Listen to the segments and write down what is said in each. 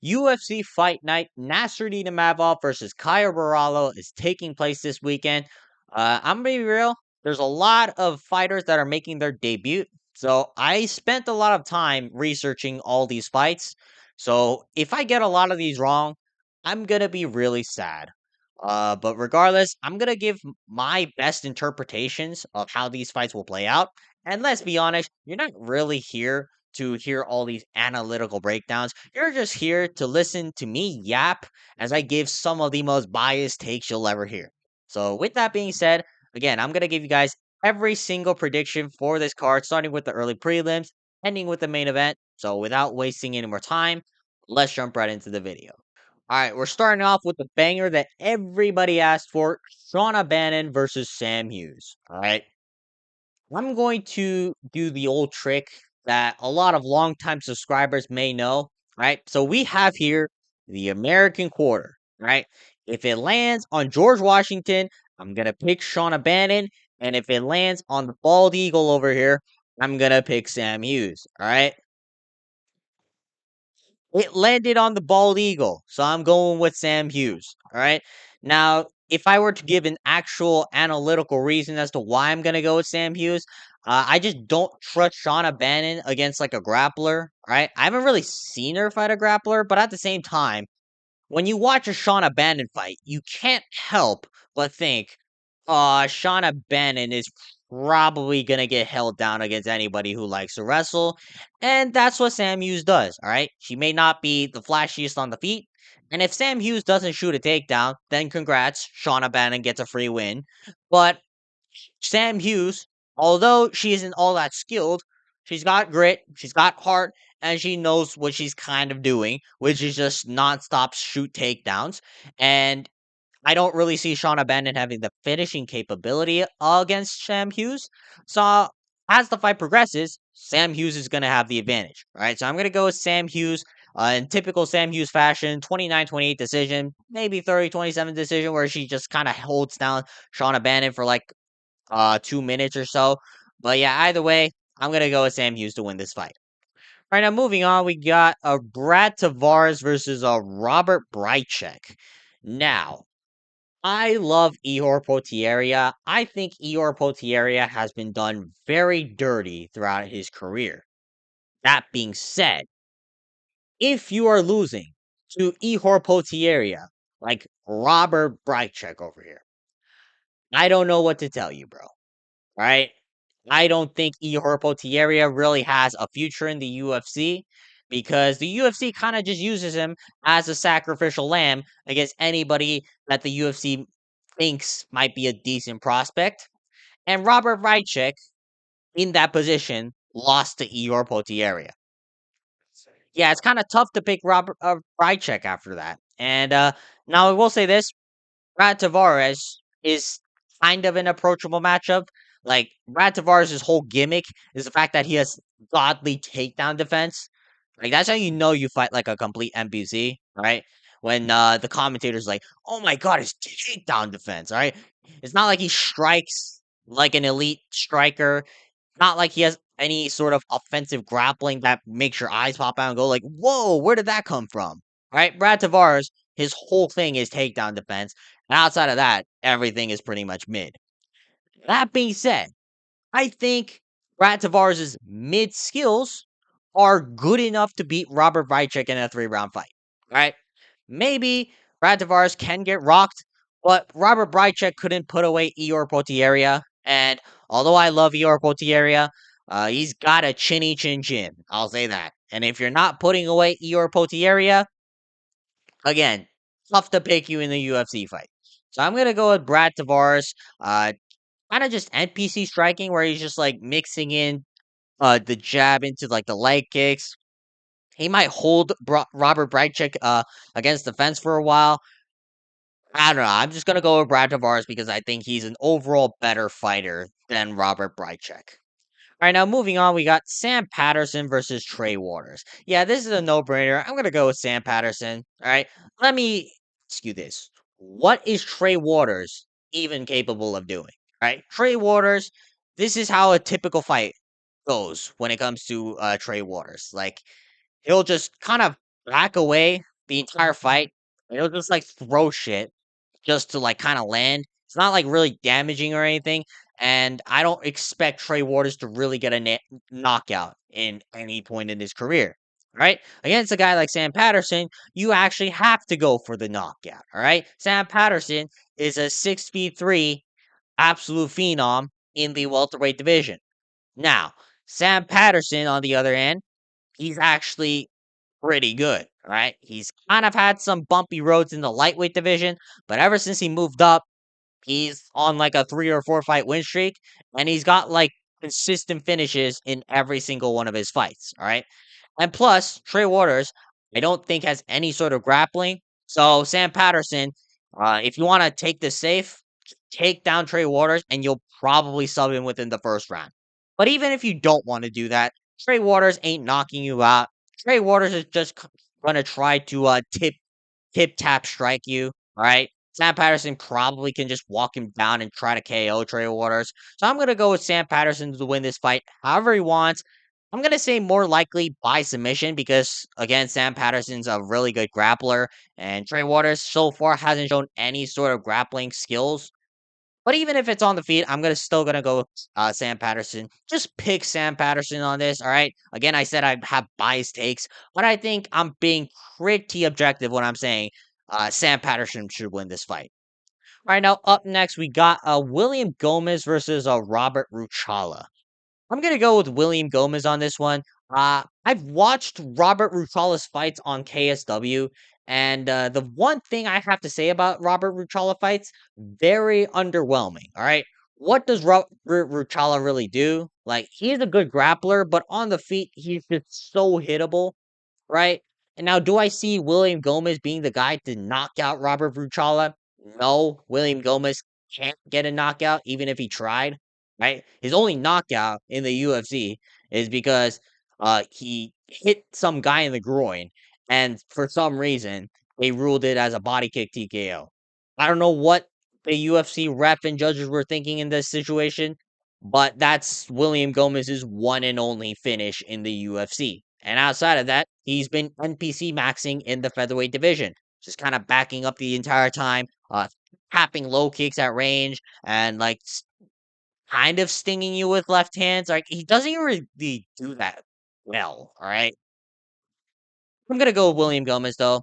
UFC Fight Night, Nassourdine Imavov versus Caio Borralho is taking place this weekend. I'm gonna be real. There's a lot of fighters that are making their debut, so I spent a lot of time researching all these fights. So if I get a lot of these wrong, I'm gonna be really sad. But regardless, I'm gonna give my best interpretations of how these fights will play out. And let's be honest, you're not really here to hear all these analytical breakdowns. You're just here to listen to me yap as I give some of the most biased takes you'll ever hear. So, with that being said, again, I'm going to give you guys every single prediction for this card, starting with the early prelims, ending with the main event. So, without wasting any more time, let's jump right into the video. All right, we're starting off with the banger that everybody asked for, Shauna Bannon versus Sam Hughes. All right. I'm going to do the old trick that a lot of longtime subscribers may know, right? So we have here the American quarter, right? If it lands on George Washington, I'm going to pick Shauna Bannon. And if it lands on the bald eagle over here, I'm going to pick Sam Hughes, all right? It landed on the bald eagle, so I'm going with Sam Hughes. All right. Now, if I were to give an actual analytical reason as to why I'm going to go with Sam Hughes, I just don't trust Shauna Bannon against like a grappler. Right. I haven't really seen her fight a grappler, but at the same time, when you watch a Shauna Bannon fight, you can't help but think, Shauna Bannon is probably gonna get held down against anybody who likes to wrestle. And that's what Sam Hughes does, alright? She may not be the flashiest on the feet. And if Sam Hughes doesn't shoot a takedown, then congrats, Shauna Bannon gets a free win. But Sam Hughes, although she isn't all that skilled, she's got grit, she's got heart, and she knows what she's kind of doing, which is just nonstop shoot takedowns. And I don't really see Shauna Bannon having the finishing capability against Sam Hughes. So as the fight progresses, Sam Hughes is going to have the advantage, right? So I'm going to go with Sam Hughes in typical Sam Hughes fashion, 29-28 decision, maybe 30-27 decision, where she just kind of holds down Shauna Bannon for like 2 minutes or so. But yeah, either way, I'm gonna go with Sam Hughes to win this fight. All right, now moving on, we got a Brad Tavares versus a Robert Bryczek. Now, I love Ihor Potieria. I think Ihor Potieria has been done very dirty throughout his career. That being said, if you are losing to Ihor Potieria, like Robert Bryczek over here, I don't know what to tell you, bro. Right? I don't think Ihor Potieria really has a future in the UFC because the UFC kind of just uses him as a sacrificial lamb against anybody that the UFC thinks might be a decent prospect. And Robert Rychek, in that position, lost to Ihor Potieria. Yeah, it's kind of tough to pick Robert Rychek after that. And now I will say this: Brad Tavares is kind of an approachable matchup. Like Brad Tavares' whole gimmick is the fact that he has godly takedown defense. Like that's how you know you fight like a complete NPC, right? When the commentator's like, "Oh my god, his takedown defense!" Right? It's not like he strikes like an elite striker. Not like he has any sort of offensive grappling that makes your eyes pop out and go like, "Whoa, where did that come from?" Right? Brad Tavares, his whole thing is takedown defense. And outside of that, everything is pretty much mid. That being said, I think Brad Tavares' mid skills are good enough to beat Robert Vychek in a 3-round fight. Right? Maybe Brad Tavares can get rocked, but Robert Vychek couldn't put away Eor Potieria. And although I love Eor Potieria, he's got a chinny chin chin. I'll say that. And if you're not putting away Eor Potieria, again, tough to pick you in the UFC fight. So I'm gonna go with Brad Tavares. Kind of just NPC striking, where he's just like mixing in the jab into like the leg kicks. He might hold Robert Bryczek against the fence for a while. I don't know. I'm just gonna go with Brad Tavares because I think he's an overall better fighter than Robert Bryczek. All right, now moving on, we got Sam Patterson versus Trey Waters. Yeah, this is a no-brainer. I'm gonna go with Sam Patterson. All right, let me ask you this: what is Trey Waters even capable of doing? Right, Trey Waters. This is how a typical fight goes when it comes to Trey Waters. Like he'll just kind of back away the entire fight. He'll just like throw shit just to like kind of land. It's not like really damaging or anything. And I don't expect Trey Waters to really get a knockout in any point in his career. Right? Against a guy like Sam Patterson, you actually have to go for the knockout. All right. Sam Patterson is a 6 feet 3 absolute phenom in the welterweight division. Now, Sam Patterson, on the other hand, he's actually pretty good, right? He's kind of had some bumpy roads in the lightweight division, but ever since he moved up, he's on like a 3 or 4 fight win streak, and he's got like consistent finishes in every single one of his fights, all right? And plus, Trey Waters, I don't think has any sort of grappling. So Sam Patterson, if you want to take this safe, take down Trey Waters, and you'll probably sub him within the first round. But even if you don't want to do that, Trey Waters ain't knocking you out. Trey Waters is just gonna try to tip tap strike you. All right. Sam Patterson probably can just walk him down and try to KO Trey Waters. So I'm gonna go with Sam Patterson to win this fight however he wants. I'm gonna say more likely by submission because again, Sam Patterson's a really good grappler, and Trey Waters so far hasn't shown any sort of grappling skills. But even if it's on the feet, I'm gonna still gonna go Sam Patterson. Just pick Sam Patterson on this. All right. Again, I said I have biased takes, but I think I'm being pretty objective when I'm saying Sam Patterson should win this fight. All right. Now up next we got William Gomis versus Robert Ruchala. I'm gonna go with William Gomis on this one. I've watched Robert Ruchala's fights on KSW, and the one thing I have to say about Robert Ruchala fights, very underwhelming. All right, what does Robert Ruchala really do? Like he's a good grappler, but on the feet he's just so hittable, right? And now, do I see William Gomis being the guy to knock out Robert Ruchala? No, William Gomis can't get a knockout even if he tried, right? His only knockout in the UFC is because he hit some guy in the groin, and for some reason they ruled it as a body kick TKO. I don't know what the UFC ref and judges were thinking in this situation, but that's William Gomez's one and only finish in the UFC. And outside of that, he's been NPC maxing in the featherweight division, just kind of backing up the entire time, tapping low kicks at range, and like kind of stinging you with left hands. Like he doesn't really do that well. All right, I'm gonna go with William Gomis though.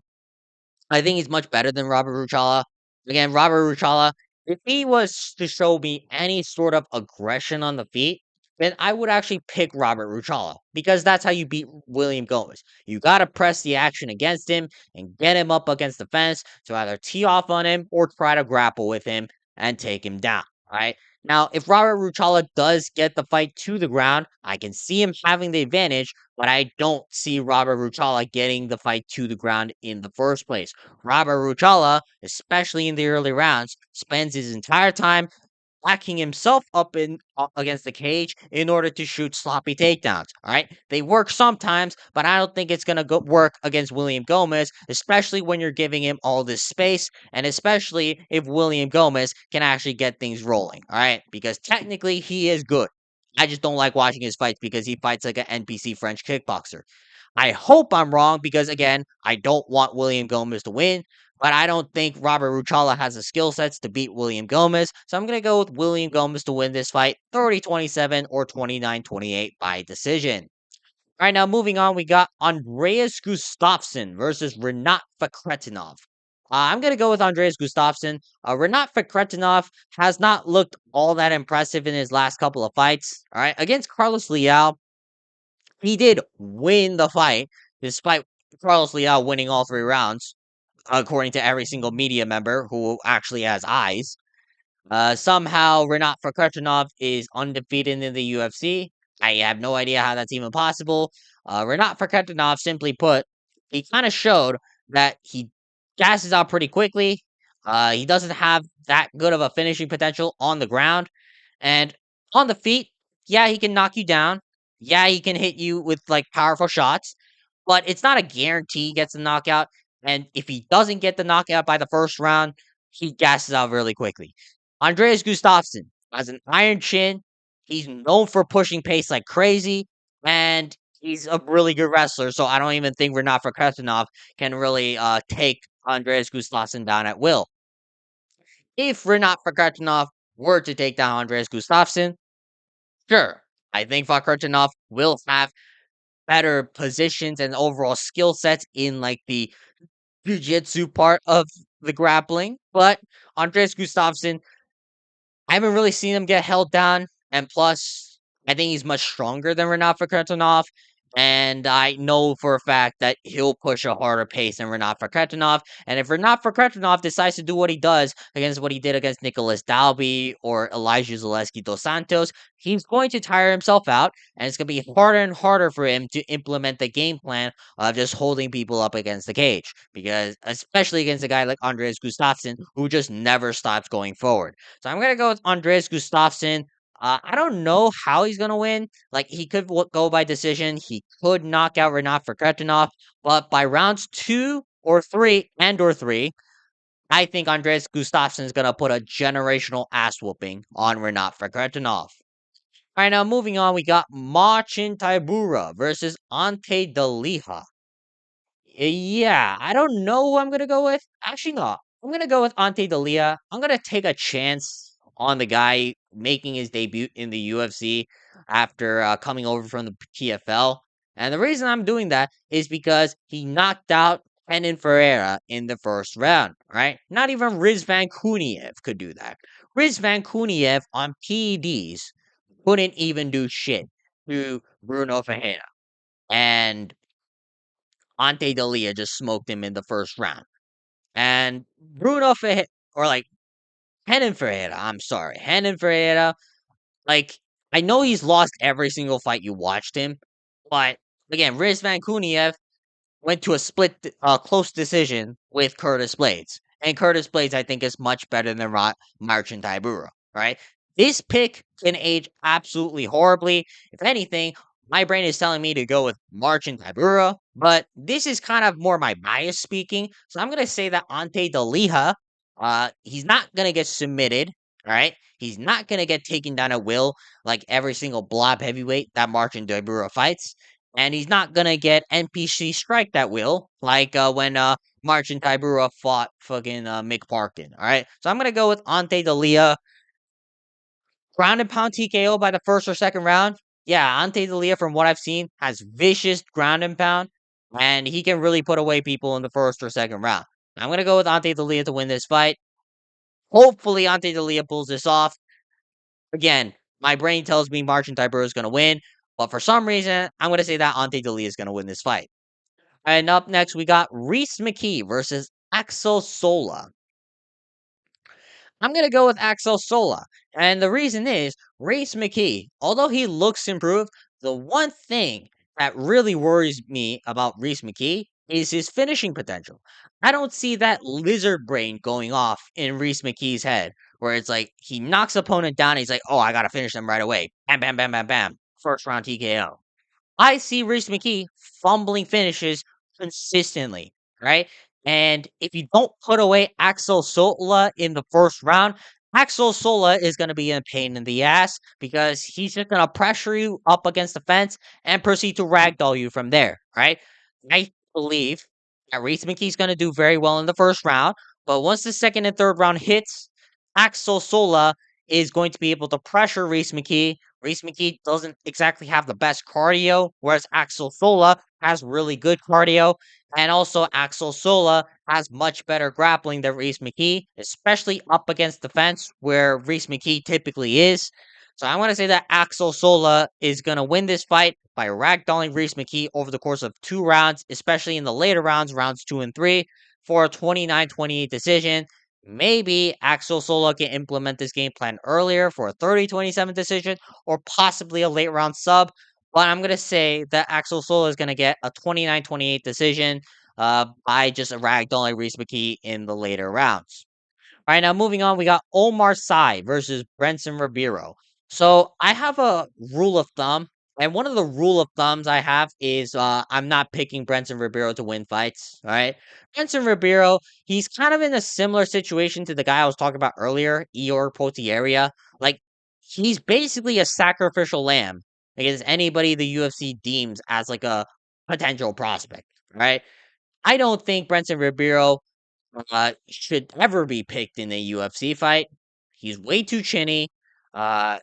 I think he's much better than Robert Ruchala. Again, Robert Ruchala, if he was to show me any sort of aggression on the feet, then I would actually pick Robert Ruchala because that's how you beat William Gomis. You got to press the action against him and get him up against the fence to either tee off on him or try to grapple with him and take him down. All right. Now, if Robert Ruchala does get the fight to the ground, I can see him having the advantage, but I don't see Robert Ruchala getting the fight to the ground in the first place. Robert Ruchala, especially in the early rounds, spends his entire time backing himself up in against the cage in order to shoot sloppy takedowns. All right, they work sometimes, but I don't think it's gonna work against William Gomis, especially when you're giving him all this space, and especially if William Gomis can actually get things rolling. All right, because technically he is good. I just don't like watching his fights because he fights like an NPC French kickboxer. I hope I'm wrong because again, I don't want William Gomis to win, but I don't think Robert Ruchala has the skill sets to beat William Gomis. So I'm going to go with William Gomis to win this fight 30-27 or 29-28 by decision. All right, now moving on, we got Andreas Gustafsson versus Rinat Fakhretinov. I'm going to go with Andreas Gustafsson. Rinat Fakhretinov has not looked all that impressive in his last couple of fights. All right, against Carlos Leal, he did win the fight, despite Carlos Leal winning all 3 rounds, according to every single media member who actually has eyes. Somehow, Rinat Fakhretinov is undefeated in the UFC. I have no idea how that's even possible. Rinat Fakhretinov, simply put, he kind of showed that he gasses out pretty quickly. He doesn't have that good of a finishing potential on the ground. And on the feet, yeah, he can knock you down. Yeah, he can hit you with like powerful shots, but it's not a guarantee he gets the knockout. And if he doesn't get the knockout by the first round, he gasses out really quickly. Andreas Gustafsson has an iron chin. He's known for pushing pace like crazy, and he's a really good wrestler, so I don't even think Rinat Fakhretinov can really take Andreas Gustafsson down at will. If Rinat Fakhretinov were to take down Andreas Gustafsson, sure, I think Fakhretinov will have better positions and overall skill sets in like the jiu-jitsu part of the grappling, but Andreas Gustafsson, I haven't really seen him get held down, and plus, I think he's much stronger than Rinat Fakhretinov, and I know for a fact that he'll push a harder pace than Rinat Fakhretinov, and if Rinat Fakhretinov decides to do what he does against what he did against Nicholas Dalby or Elijah Zaleski dos Santos, he's going to tire himself out, and it's going to be harder and harder for him to implement the game plan of just holding people up against the cage, because especially against a guy like Andreas Gustafsson, who just never stops going forward. So I'm gonna go with Andreas Gustafsson. I don't know how he's gonna win. Like he could go by decision. He could knock out Rinat Fakhretinov, but by rounds 2 or 3, I think Andreas Gustafsson is gonna put a generational ass whooping on Rinat Fakhretinov. All right, now moving on, we got Marcin Tybura versus Ante Delija. Yeah, I don't know who I'm gonna go with. Actually, no. I'm gonna go with Ante Delija. I'm gonna take a chance on the guy making his debut in the UFC after coming over from the PFL. And the reason I'm doing that is because he knocked out Kenan Ferreira in the first round, right? Not even Riz Van Kuniev could do that. Riz Van Kuniev on PEDs couldn't even do shit to Bruno Ferreira. And Ante Delija just smoked him in the first round. And Bruno Ferreira, or like Renan Ferreira, I'm sorry. Renan Ferreira, like, I know he's lost every single fight you watched him, but again, Riz Van Kuniev went to a close decision with Curtis Blades. And Curtis Blades, I think, is much better than Marcin Tybura, right? This pick can age absolutely horribly. If anything, my brain is telling me to go with Marcin Tybura, but this is kind of more my bias speaking. So I'm going to say that Ante Delija, he's not going to get submitted, all right? He's not going to get taken down at will like every single blob heavyweight that Marcin Tybura fights. And he's not gonna get NPC strike that will, like when Marcin Tybura fought fucking Mick Parkin. All right, so I'm gonna go with Ante Delija. Ground and pound TKO by the first or second round. Yeah, Ante Delija, from what I've seen, has vicious ground and pound, and he can really put away people in the first or second round. I'm gonna go with Ante Delija to win this fight. Hopefully, Ante Delija pulls this off. Again, my brain tells me Marcin Tybura is gonna win, but for some reason, I'm gonna say that Ante Delija is gonna win this fight. And up next, we got Rhys McKee versus Axel Sola. I'm going to go with Axel Sola. And the reason is Rhys McKee, although he looks improved, the one thing that really worries me about Rhys McKee is his finishing potential. I don't see that lizard brain going off in Rhys McKee's head, where it's like he knocks opponent down, and he's like, oh, I got to finish them right away. Bam, bam, bam, bam, bam. First round TKO. I see Rhys McKee fumbling finishes consistently, right? And if you don't put away Axel Sola in the first round, Axel Sola is going to be a pain in the ass because he's just going to pressure you up against the fence and proceed to ragdoll you from there, right? I believe that Rhys McKee's going to do very well in the first round, but once the second and third round hits, Axel Sola is going to be able to pressure Rhys McKee. Rhys McKee doesn't exactly have the best cardio, whereas Axel Sola has really good cardio. And also, Axel Sola has much better grappling than Rhys McKee, especially up against the fence where Rhys McKee typically is. So I want to say that Axel Sola is going to win this fight by ragdolling Rhys McKee over the course of 2 rounds, especially in the later rounds, rounds 2 and 3, for a 29-28 decision. Maybe Axel Sola can implement this game plan earlier for a 30-27 decision or possibly a late round sub. But I'm going to say that Axel Sola is going to get a 29-28 decision by just ragdolling Rhys McKee in the later rounds. All right, now moving on, we got Oumar Sy versus Brendson Ribeiro. So I have a rule of thumb, and one of the rule of thumbs I have is I'm not picking Brendson Ribeiro to win fights. All right, Brendson Ribeiro, he's kind of in a similar situation to the guy I was talking about earlier, Eor Potieria. Like he's basically a sacrificial lamb against anybody the UFC deems as like a potential prospect, right? I don't think Brendson Ribeiro should ever be picked in a UFC fight. He's way too chinny.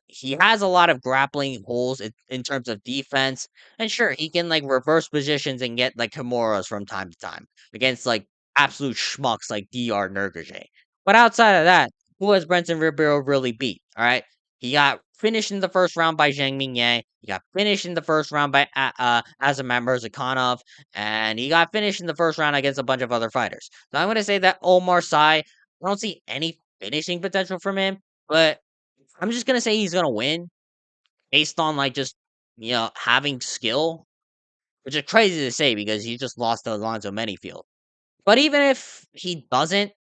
He has a lot of grappling holes in terms of defense. And sure, he can like reverse positions and get like Kimuras from time to time against like absolute schmucks like Dr. Nurgaje. But outside of that, who has Brendson Ribeiro really beat? All right. He got finished in the first round by Zhang Mingye. He got finished in the first round by Azamat Murzakanov. And he got finished in the first round against a bunch of other fighters. So I'm going to say that Oumar Sy, I don't see any finishing potential from him, but I'm just going to say he's going to win based on like just, having skill, which is crazy to say because he just lost to Alonzo Manyfield. But even if he doesn't,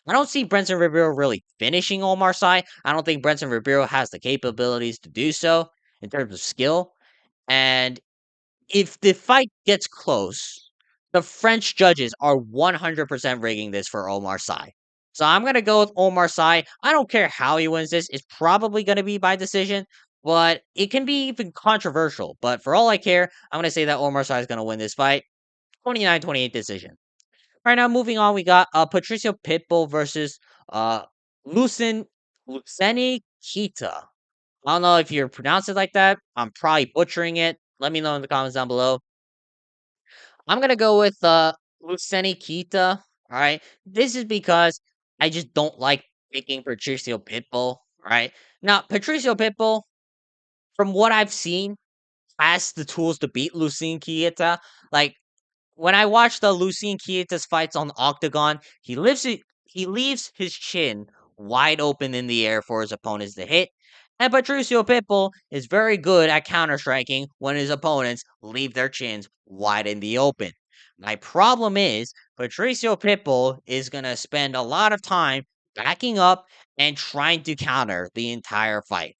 I don't see Brendson Ribeiro really finishing Oumar Sy. I don't think Brendson Ribeiro has the capabilities to do so in terms of skill. And if the fight gets close, the French judges are 100% rigging this for Oumar Sy. So I'm going to go with Oumar Sy. I don't care how he wins this. It's probably going to be by decision, but it can be even controversial. But for all I care, I'm going to say that Oumar Sy is going to win this fight. 29-28 decision. Right now, moving on, we got Patricio Pitbull versus uh, Losene Keita. I don't know if you're pronouncing it like that. I'm probably butchering it. Let me know in the comments down below. I'm gonna go with Losene Keita. All right. This is because I just don't like picking Patricio Pitbull. Right. Now, Patricio Pitbull, from what I've seen, has the tools to beat Lucien Keita. Like when I watch the Lucien Keita's fights on Octagon, he leaves his chin wide open in the air for his opponents to hit. And Patricio Pitbull is very good at counter striking when his opponents leave their chins wide in the open. My problem is Patricio Pitbull is gonna spend a lot of time backing up and trying to counter the entire fight.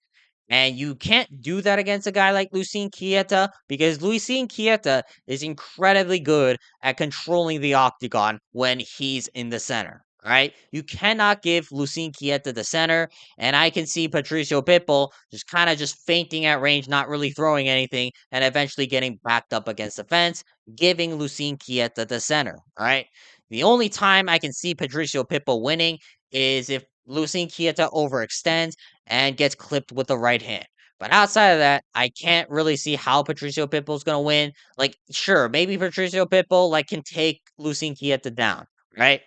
And you can't do that against a guy like Lucien Keita because Lucien Keita is incredibly good at controlling the octagon when he's in the center. All right, you cannot give Lucien Keita the center, and I can see Patricio Pitbull just kind of just fainting at range, not really throwing anything, and eventually getting backed up against the fence, giving Lucien Keita the center. All right, the only time I can see Patricio Pitbull winning is if Lucien Keita overextends and gets clipped with the right hand. But outside of that, I can't really see how Patricio Pitbull's gonna win. Like, sure, maybe Patricio Pitbull like can take Lucien Chieta down, right?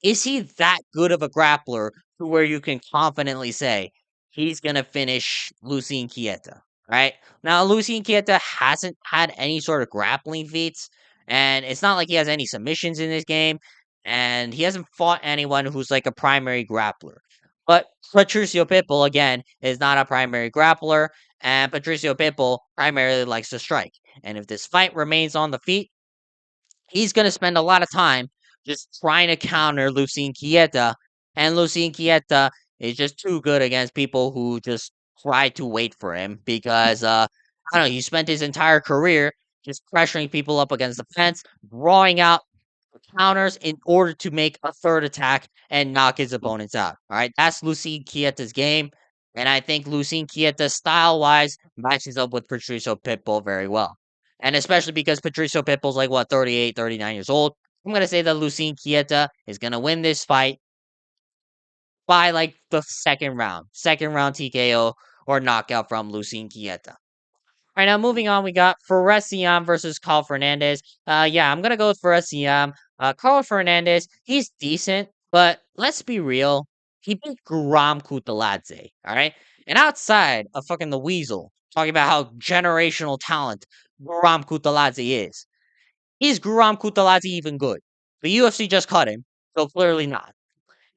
Is he that good of a grappler to where you can confidently say he's gonna finish Lucien Chieta, right? Now, Lucien Chieta hasn't had any sort of grappling feats, and it's not like he has any submissions in this game, and he hasn't fought anyone who's like a primary grappler. But Patricio Pitbull, again, is not a primary grappler, and Patricio Pitbull primarily likes to strike. And if this fight remains on the feet, he's going to spend a lot of time just trying to counter Lucien Chieta, and Lucien Chieta is just too good against people who just try to wait for him because I don't know, he spent his entire career just pressuring people up against the fence, drawing out counters in order to make a third attack and knock his opponents out. All right, that's Lucien Chieta's game, and I think Lucien Chieta style wise matches up with Patricio Pitbull very well. And especially because Patricio Pitbull's like what 38, 39 years old. I'm gonna say that Lucien Chieta is gonna win this fight by like the second round TKO or knockout from Lucien Chieta. All right, now moving on, we got Fakhretinov versus Carl Fernandez. Yeah, I'm gonna go with Fakhretinov. Carl Fernandez, he's decent, but let's be real, he beat Guram Kutaladze. All right, and outside of fucking the Weasel talking about how generational talent Guram Kutaladze is Guram Kutaladze even good? The UFC just cut him, so clearly not.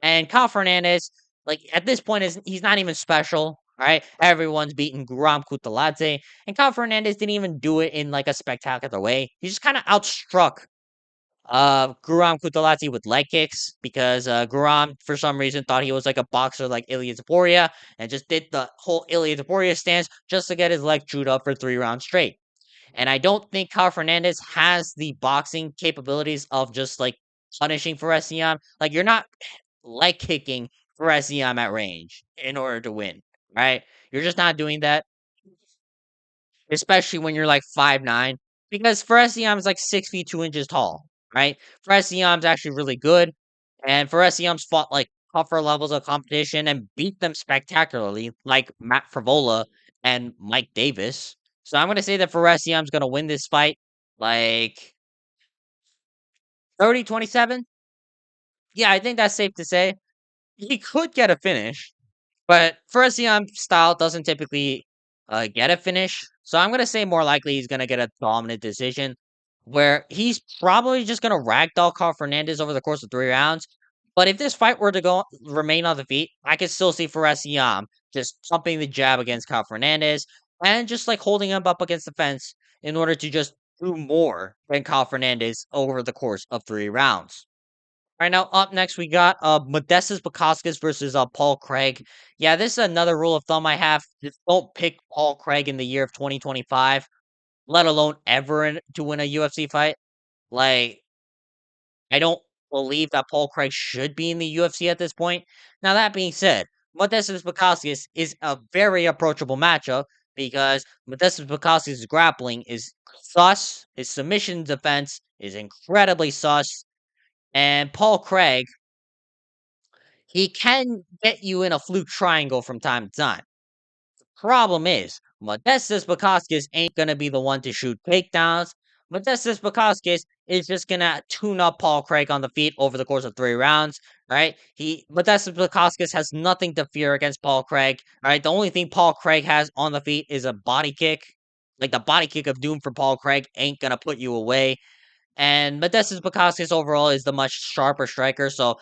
And Kyle Fernandez, like at this point, is he's not even special. All right, everyone's beating Guram Kutaladze, and Kyle Fernandez didn't even do it in like a spectacular way. He just kind of outstruck Guram Kutaladze with leg kicks because Guram, for some reason, thought he was like a boxer like Ilya Zaporia and just did the whole Ilya Zaporia stance just to get his leg chewed up for 3 rounds straight. And I don't think Kyle Fernandez has the boxing capabilities of just like punishing Fakhretinov. Like you're not leg kicking Ziam at range in order to win, right? You're just not doing that. especially when you're like 5'9", because Fakhretinov is like 6 feet 2 inches tall, right? Fakhretinov actually really good, and Fakhretinov fought like tougher levels of competition and beat them spectacularly, like Matt Frivola and Mike Davis. So I'm gonna say that Fakhretinov gonna win this fight, like 30-27. Yeah, I think that's safe to say. He could get a finish, but Ziam style doesn't typically get a finish. So I'm gonna say more likely he's gonna get a dominant decision, where he's probably just gonna ragdoll Carl Fernandez over the course of 3 rounds. But if this fight were to go remain on the feet, I could still see Ziam just pumping the jab against Carl Fernandez and just like holding him up against the fence in order to just do more than Carl Fernandez over the course of 3 rounds. Right now, up next, we got Modestas Bukauskas versus Paul Craig. Yeah, this is another rule of thumb I have. Just don't pick Paul Craig in the year of 2025, let alone ever to win a UFC fight. Like, I don't believe that Paul Craig should be in the UFC at this point. Now, that being said, Modestas Bukauskas is a very approachable matchup because Modestas Bukauskas' grappling is sus, his submission defense is incredibly sus, and Paul Craig, he can get you in a fluke triangle from time to time. Problem is, Modestas Bukauskas ain't gonna be the one to shoot takedowns. Modestas Bukauskas is just gonna tune up Paul Craig on the feet over the course of 3 rounds. Right? Modestas Bukauskas has nothing to fear against Paul Craig. Right? The only thing Paul Craig has on the feet is a body kick. Like the body kick of doom for Paul Craig ain't gonna put you away. And Modestas Bukauskas overall is the much sharper striker. So,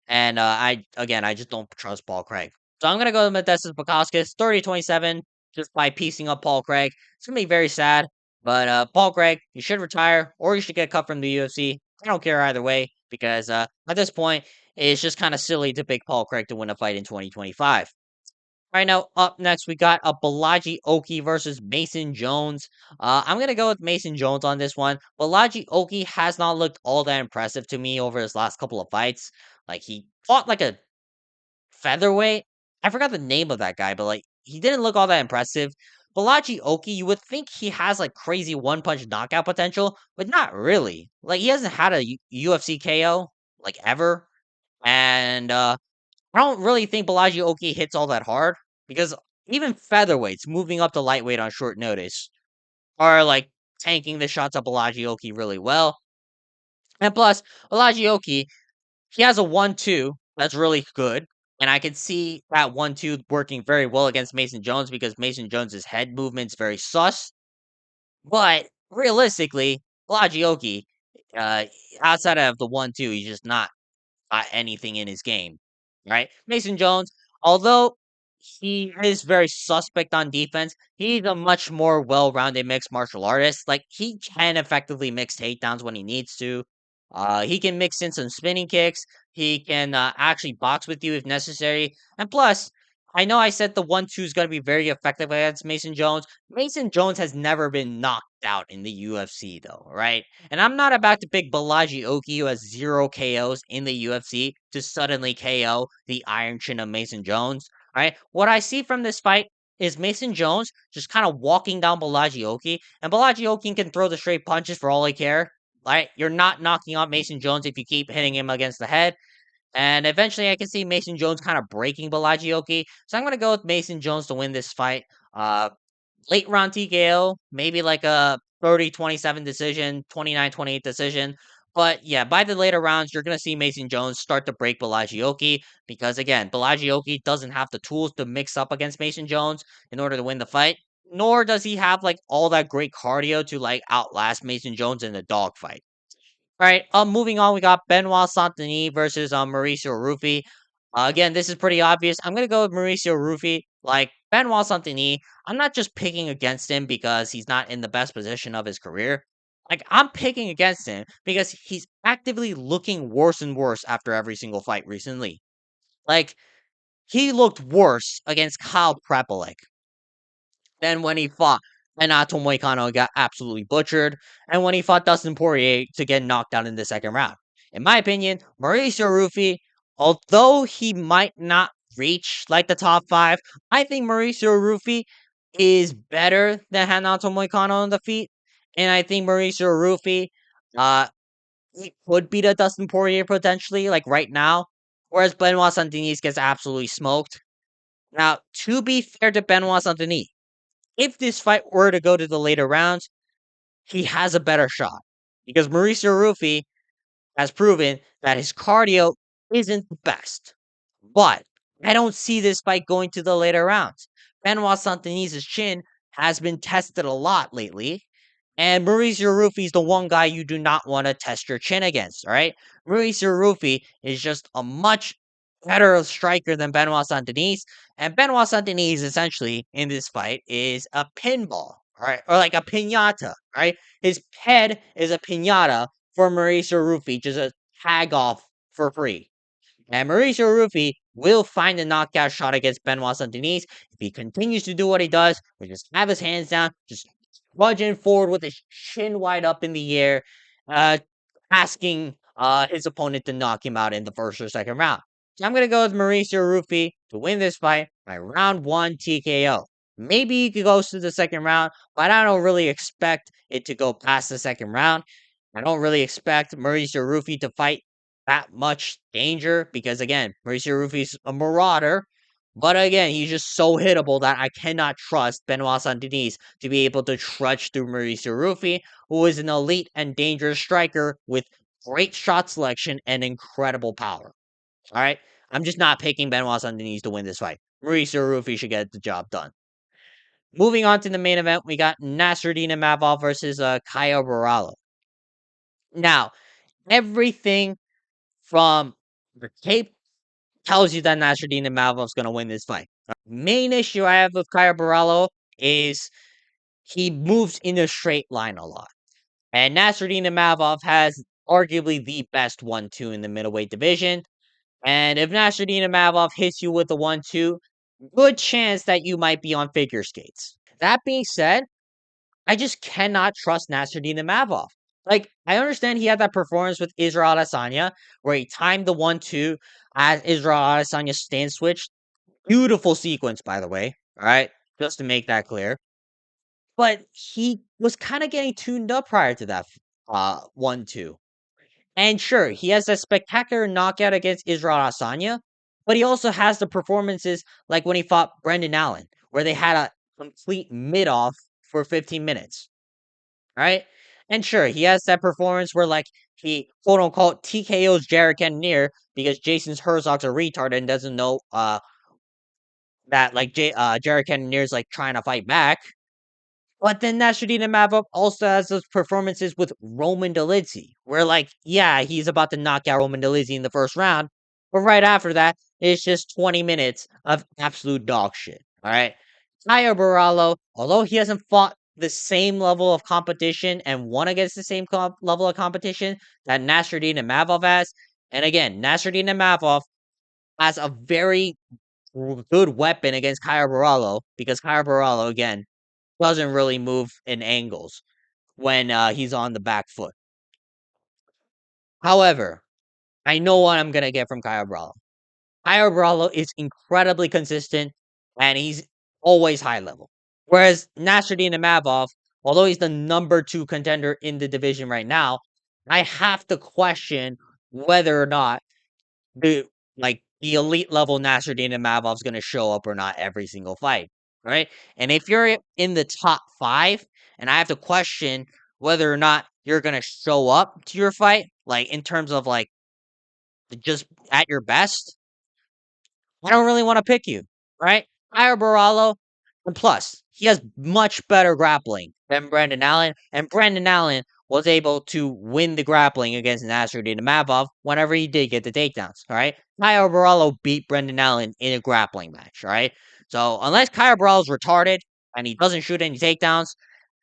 and I just don't trust Paul Craig. So I'm gonna go with Modestas Bukauskas 30-27 just by piecing up Paul Craig. It's gonna be very sad, but Paul Craig, you should retire or you should get cut from the UFC. I don't care either way because at this point it's just kind of silly to pick Paul Craig to win a fight in 2025. Right now, up next, we got a Balaji Oki versus Mason Jones. I'm gonna go with Mason Jones on this one. Balaji Oki has not looked all that impressive to me over his last couple of fights. Like he fought like a featherweight. I forgot the name of that guy, but like he didn't look all that impressive. Balaji Oki, you would think he has like crazy one punch knockout potential, but not really. Like he hasn't had a UFC KO like ever, and I don't really think Balaji Oki hits all that hard because even featherweights moving up to lightweight on short notice are like tanking the shots of Balaji Oki really well. And plus, Balaji Oki, he has a 1-2 that's really good. And I can see that 1-2 working very well against Mason Jones because Mason Jones's head movement's very sus. But realistically, Balaji Oki, uh, outside of the 1-2, he's just not anything in his game, right? Mason Jones, although he is very suspect on defense, he's a much more well-rounded mixed martial artist. Like he can effectively mix takedowns when he needs to. He can mix in some spinning kicks. He can actually box with you if necessary. And plus, I know I said the 1-2 is going to be very effective against Mason Jones. Mason Jones has never been knocked out in the UFC, though, right? And I'm not about to pick Balaji Oki, who has 0 KOs in the UFC, to suddenly KO the Iron Chin of Mason Jones. All right. What I see from this fight is Mason Jones just kind of walking down Balaji Oki, and Balaji Oki can throw the straight punches for all he care. Right? You're not knocking out Mason Jones if you keep hitting him against the head. And eventually, I can see Mason Jones kind of breaking Balaji Oki. So I'm going to go with Mason Jones to win this fight. Late round TKO, maybe like a 30-27 decision, 29-28 decision. But yeah, by the later rounds, you're going to see Mason Jones start to break Balaji Oki because, again, Balaji Oki doesn't have the tools to mix up against Mason Jones in order to win the fight, nor does he have like all that great cardio to like outlast Mason Jones in a dogfight. All right, moving on, we got Benoit Saint-Denis versus Mauricio Rufy. Again, this is pretty obvious. I'm gonna go with Mauricio Rufy. Like Benoit Saint-Denis, I'm not just picking against him because he's not in the best position of his career. Like I'm picking against him because he's actively looking worse and worse after every single fight recently. Like he looked worse against Kyle Prepelic than when he fought Renato Moicano and got absolutely butchered, and when he fought Dustin Poirier to get knocked out in the second round. In my opinion, Mauricio Rufy, although he might not reach like the top five, I think Mauricio Rufy is better than Hanato Moicano on the feet. And I think Mauricio Rufy, uh, he could beat a Dustin Poirier potentially, like right now. Whereas Benoit Saint-Denis gets absolutely smoked. Now, to be fair to Benoit Saint-Denis, if this fight were to go to the later rounds, he has a better shot. Because Mauricio Rufy has proven that his cardio isn't the best. But I don't see this fight going to the later rounds. Benoit Saint-Denis' chin has been tested a lot lately, and Mauricio Rufy is the one guy you do not want to test your chin against, all right? Mauricio Rufy is just a much better striker than Benoit Saint-Denis, and Benoit Saint-Denis essentially in this fight is a pinball, all right? Or like a piñata, right? His head is a piñata for Mauricio Rufy, just a tag off for free. And Mauricio Rufy will find a knockout shot against Benoit Saint-Denis if he continues to do what he does, which is have his hands down, just trudging forward with his chin wide up in the air, uh, asking his opponent to knock him out in the first or second round. So I'm going to go with Mauricio Rufy to win this fight by round 1 TKO. Maybe he goes to the second round, but I don't really expect it to go past the second round. I don't really expect Mauricio Rufy to fight that much danger because, again, Mauricio Rufy's a marauder. But again, he's just so hittable that I cannot trust Benoit Saint-Denis to be able to trudge through Mauricio Rufy, who is an elite and dangerous striker with great shot selection and incredible power. All right, I'm just not picking Benoit Saint-Denis to win this fight. Mauricio Rufy should get the job done. Moving on to the main event, we got Nassourdine Imavov versus Caio Borralho. Now, everything from the tape tells you that Nassourdine Imavov is going to win this fight. Main issue I have with Caio Borralho is he moves in a straight line a lot. And Nassourdine Imavov has arguably the best 1-2 in the middleweight division. And if Nassourdine Imavov hits you with a 1-2, good chance that you might be on figure skates. That being said, I just cannot trust Nassourdine Imavov. Like, I understand he had that performance with Israel Adesanya, where he timed the 1-2 as Israel Adesanya stand switch. Beautiful sequence, by the way. All right, just to make that clear. But he was kind of getting tuned up prior to that 1-2. And sure, he has a spectacular knockout against Israel Adesanya, but he also has the performances like when he fought Brendan Allen, where they had a complete mid off for 15 minutes. Right? And sure, he has that performance where like he quote unquote TKOs Jared Cannonier because Jason Herzog's a retard and doesn't know that like Jared Cannonier's like trying to fight back. But then Nasruddin Imavov also has those performances with Roman Dolidze, where like, yeah, he's about to knock out Roman Dolidze in the first round, but right after that, it's just 20 minutes of absolute dog shit. All right. Caio Borralho, although he hasn't fought the same level of competition and won against the same level of competition that Nasruddin Imavov has, and again, Nasruddin Imavov has a very good weapon against Caio Borralho because Caio Borralho, again, doesn't really move in angles when he's on the back foot. However, I know what I'm gonna get from Caio Borralho. Caio Borralho is incredibly consistent and he's always high level. Whereas Nasruddin Imavov, although he's the number 2 contender in the division right now, I have to question whether or not the the elite level Nasruddin Imavov is going to show up or not every single fight, right? And if you're in the top 5, and I have to question whether or not you're going to show up to your fight, like in terms of like just at your best, I don't really want to pick you, right? Caio Borralho, and plus, he has much better grappling than Brendan Allen, and Brendan Allen was able to win the grappling against Nasruddin Imavov whenever he did get the takedowns, all right? Caio Borralho beat Brendan Allen in a grappling match, all right? So, unless Caio Borralho's retarded and he doesn't shoot any takedowns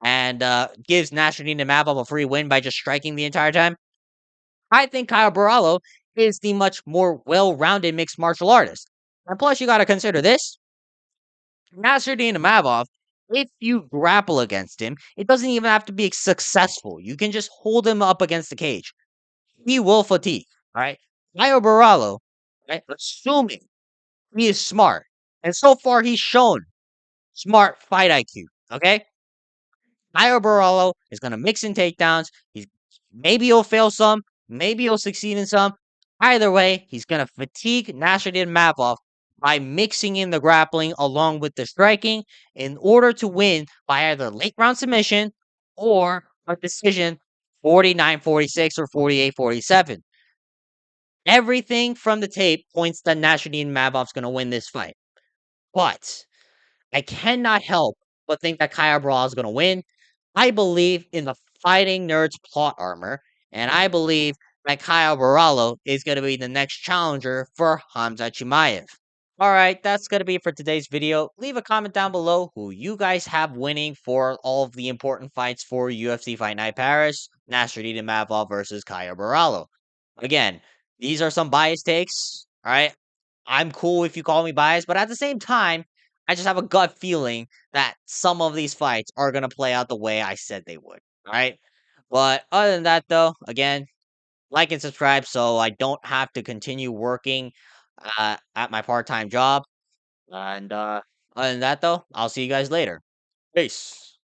and gives Nasruddin Imavov a free win by just striking the entire time, I think Caio Borralho is the much more well-rounded mixed martial artist. And plus, you got to consider this. Nasruddin Imavov, if you grapple against him, it doesn't even have to be successful. You can just hold him up against the cage. He will fatigue, right? Caio Borralho, right, assuming he is smart, and so far he's shown smart fight IQ. Okay, Caio Borralho is gonna mix in takedowns. He's maybe he'll fail some, maybe he'll succeed in some. Either way, he's gonna fatigue Nassourdine Imavov by mixing in the grappling along with the striking in order to win by either late round submission or a decision 49-46 or 48-47. Everything from the tape points that Nassourdine Imavov's gonna win this fight. But I cannot help but think that Caio Borralho is gonna win. I believe in the Fighting Nerds plot armor, and I believe that Caio Borralho is going to be the next challenger for Hamza Chimaev. All right, that's going to be it for today's video. Leave a comment down below who you guys have winning for all of the important fights for UFC Fight Night Paris, Nassourdine Imavov versus Caio Borralho. Again, these are some biased takes, all right? I'm cool if you call me biased, but at the same time, I just have a gut feeling that some of these fights are gonna play out the way I said they would. All right. But other than that, though, again, like and subscribe so I don't have to continue working at my part time job. And other than that, though, I'll see you guys later. Peace.